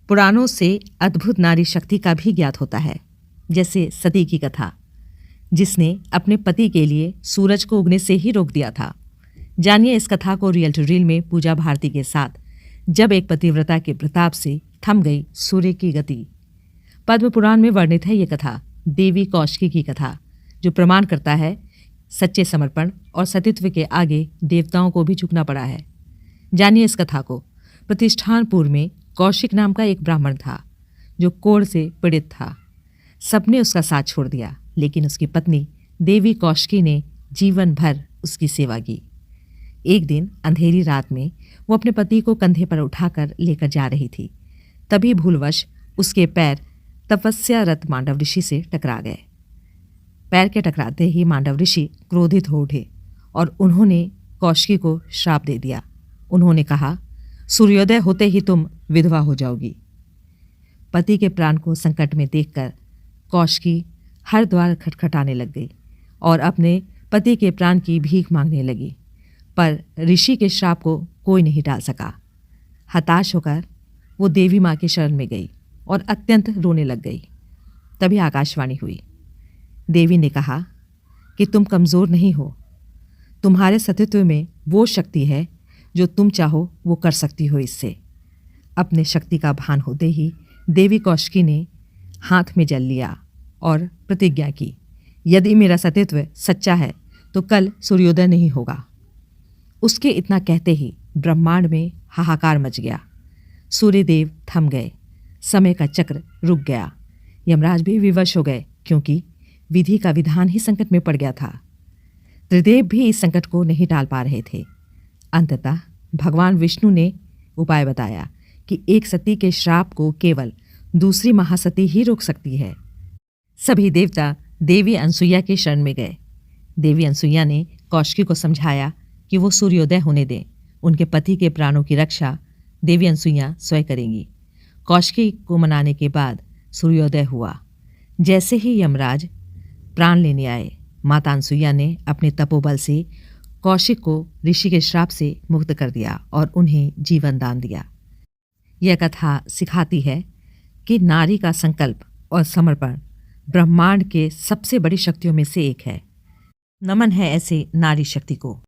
पुराणों से अद्भुत नारी शक्ति का भी ज्ञात होता है, जैसे सती की कथा, जिसने अपने पति के लिए सूरज को उगने से ही रोक दिया था। जानिए इस कथा को रियल टू रील में पूजा भारती के साथ, जब एक पतिव्रता के प्रताप से थम गई सूर्य की गति। पद्म पुराण में वर्णित है ये कथा, देवी कौशिकी की कथा, जो प्रमाण करता है सच्चे समर्पण और सतीत्व के आगे देवताओं को भी झुकना पड़ा है। जानिए इस कथा को। प्रतिष्ठानपुर में कौशिक नाम का एक ब्राह्मण था, जो कोढ़ से पीड़ित था। सबने उसका साथ छोड़ दिया, लेकिन उसकी पत्नी देवी कौशिकी ने जीवन भर उसकी सेवा की। एक दिन अंधेरी रात में वो अपने पति को कंधे पर उठाकर लेकर जा रही थी। तभी भूलवश उसके पैर तपस्यारत मांडव ऋषि से टकरा गए। पैर के टकराते ही मांडव ऋषि क्रोधित हो उठे और उन्होंने कौशिकी को श्राप दे दिया। उन्होंने कहा, सूर्योदय होते ही तुम विधवा हो जाओगी। पति के प्राण को संकट में देखकर कौशिकी हर द्वार खटखटाने लग गई और अपने पति के प्राण की भीख मांगने लगी, पर ऋषि के श्राप को कोई नहीं टाल सका। हताश होकर वो देवी माँ की शरण में गई और अत्यंत रोने लग गई। तभी आकाशवाणी हुई। देवी ने कहा कि तुम कमज़ोर नहीं हो, तुम्हारे सतीत्व में वो शक्ति है जो तुम चाहो वो कर सकती हो। इससे अपने शक्ति का भान होते ही देवी कौशिकी ने हाथ में जल लिया और प्रतिज्ञा की, यदि मेरा सतीत्व सच्चा है तो कल सूर्योदय नहीं होगा। उसके इतना कहते ही ब्रह्मांड में हाहाकार मच गया। सूर्यदेव थम गए, समय का चक्र रुक गया। यमराज भी विवश हो गए, क्योंकि विधि का विधान ही संकट में पड़ गया था। त्रिदेव भी इस संकट को नहीं टाल पा रहे थे। अंततः भगवान विष्णु ने उपाय बताया कि एक सती के श्राप को केवल दूसरी महासती ही रोक सकती है। सभी देवता देवी अनसुईया की शरण में गए। देवी अनसुईया ने कौशिकी को समझाया कि वो सूर्योदय होने दें। उनके पति के प्राणों की रक्षा देवी अनसुईया स्वयं करेंगी। कौशिकी को मनाने के बाद सूर्योदय हुआ। जैसे ही यमराज प्राण लेने आए, माता अनसुईया ने अपने तपोबल से कौशिक को ऋषि के श्राप से मुक्त कर दिया और उन्हें जीवन दान दिया। यह कथा सिखाती है कि नारी का संकल्प और समर्पण ब्रह्मांड के सबसे बड़ी शक्तियों में से एक है। नमन है ऐसे नारी शक्ति को।